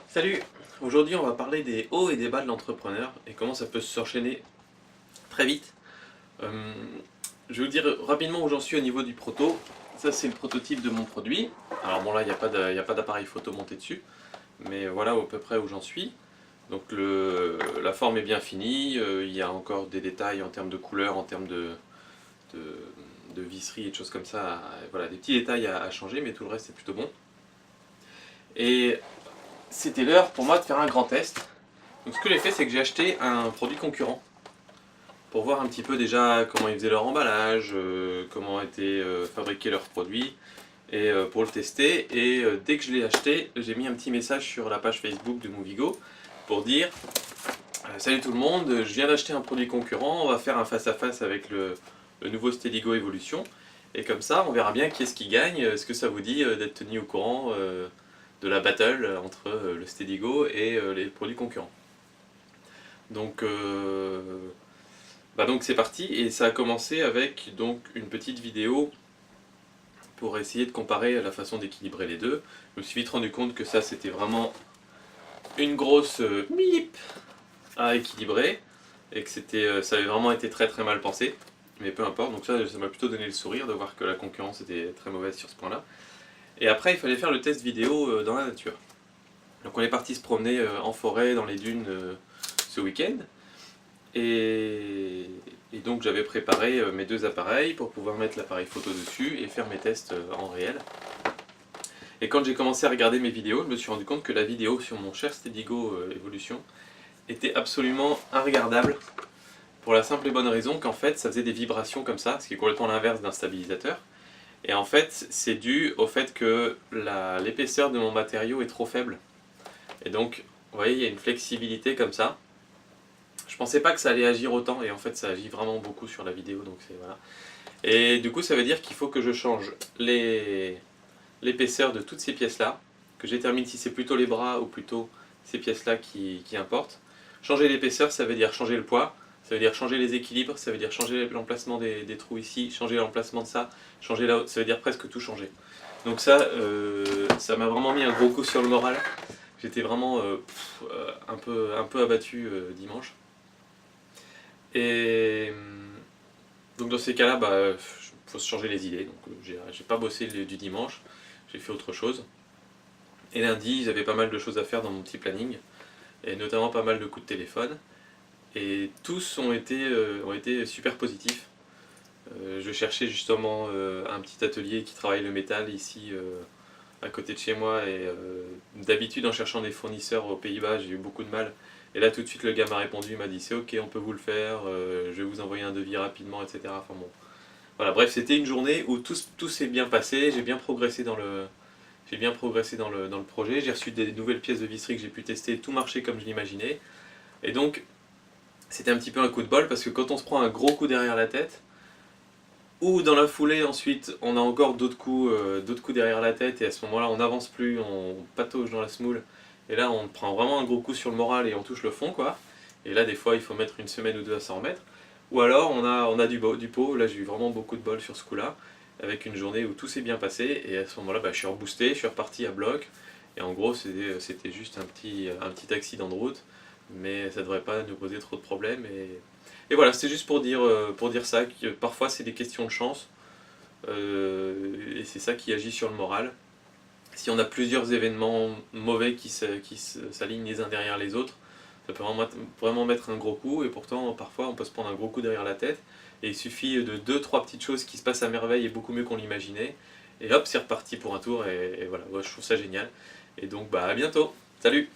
Salut! Aujourd'hui on va parler des hauts et des bas de l'entrepreneur et comment ça peut s'enchaîner très vite. Euh, je vais vous dire rapidement où j'en suis au niveau du proto. Ça c'est le prototype de mon produit. Alors bon là il n'y a pas d'appareil photo monté dessus, mais voilà à peu près où j'en suis. Donc la forme est bien finie, il y a encore des détails en termes de couleur, en termes de, de visserie et de choses comme ça. Voilà, des petits détails à changer, mais tout le reste est plutôt bon. Et c'était l'heure pour moi de faire un grand test. Donc ce que j'ai fait, c'est que j'ai acheté un produit concurrent pour voir un petit peu déjà comment ils faisaient leur emballage, comment étaient fabriqués leurs produits, et pour le tester. Et dès que je l'ai acheté, j'ai mis un petit message sur la page Facebook de Movigo pour dire salut tout le monde, je viens d'acheter un produit concurrent, on va faire un face-à-face avec le nouveau Stedigo Evolution. Et comme ça, on verra bien qui est-ce qui gagne. Est-ce que ça vous dit d'être tenu au courant de la battle entre le Stedigo et les produits concurrents? Donc, donc c'est parti et ça a commencé avec donc une petite vidéo pour essayer de comparer la façon d'équilibrer les deux. Je me suis vite rendu compte que ça c'était vraiment une grosse bip à équilibrer et que ça avait vraiment été très très mal pensé. Mais peu importe, donc ça m'a plutôt donné le sourire de voir que la concurrence était très mauvaise sur ce point-là. Et après il fallait faire le test vidéo dans la nature. Donc on est parti se promener en forêt, dans les dunes ce week-end. Et, et donc j'avais préparé mes deux appareils pour pouvoir mettre l'appareil photo dessus et faire mes tests en réel. Et quand j'ai commencé à regarder mes vidéos, je me suis rendu compte que la vidéo sur mon cher Stedigo Evolution était absolument inregardable pour la simple et bonne raison qu'en fait ça faisait des vibrations comme ça, ce qui est complètement l'inverse d'un stabilisateur. Et en fait c'est dû au fait que l'épaisseur de mon matériau est trop faible. Et donc vous voyez il y a une flexibilité comme ça. Je pensais pas que ça allait agir autant et en fait ça agit vraiment beaucoup sur la vidéo, donc c'est voilà. Et du coup ça veut dire qu'il faut que je change l'épaisseur de toutes ces pièces là, que je détermine si c'est plutôt les bras ou plutôt ces pièces là qui importent. Changer l'épaisseur ça veut dire changer le poids, ça veut dire changer les équilibres, ça veut dire changer l'emplacement des trous ici, changer l'emplacement de ça, changer là, ça veut dire presque tout changer. Donc ça m'a vraiment mis un gros coup sur le moral. J'étais vraiment un peu abattu dimanche. Et donc dans ces cas-là, il faut se changer les idées. Donc j'ai pas bossé du dimanche, j'ai fait autre chose. Et lundi, j'avais pas mal de choses à faire dans mon petit planning, et notamment pas mal de coups de téléphone. Et tous ont été super positifs. Je cherchais justement un petit atelier qui travaille le métal ici à côté de chez moi. Et d'habitude, en cherchant des fournisseurs aux Pays-Bas, j'ai eu beaucoup de mal. Et là, tout de suite, le gars m'a répondu, il m'a dit c'est ok, on peut vous le faire, je vais vous envoyer un devis rapidement, etc. Enfin bon. Voilà, bref, c'était une journée où tout s'est bien passé, j'ai bien progressé dans le projet, j'ai reçu des nouvelles pièces de visserie que j'ai pu tester, tout marchait comme je l'imaginais. Et donc, c'était un petit peu un coup de bol parce que quand on se prend un gros coup derrière la tête, ou dans la foulée ensuite on a encore d'autres coups derrière la tête et à ce moment-là on n'avance plus, on patauge dans la semoule et là on prend vraiment un gros coup sur le moral et on touche le fond quoi. Et là des fois il faut mettre une semaine ou deux à s'en remettre. Ou alors on a du pot, là j'ai eu vraiment beaucoup de bol sur ce coup-là, avec une journée où tout s'est bien passé et à ce moment-là je suis reboosté, je suis reparti à bloc et en gros c'était juste un petit accident de route mais ça devrait pas nous poser trop de problèmes et voilà, c'était juste pour dire ça, que parfois c'est des questions de chance, et c'est ça qui agit sur le moral. Si on a plusieurs événements mauvais qui s'alignent les uns derrière les autres, ça peut vraiment mettre un gros coup, et pourtant parfois on peut se prendre un gros coup derrière la tête, et il suffit de deux trois petites choses qui se passent à merveille et beaucoup mieux qu'on l'imaginait, et hop c'est reparti pour un tour, et voilà, ouais, je trouve ça génial. Et donc à bientôt, salut!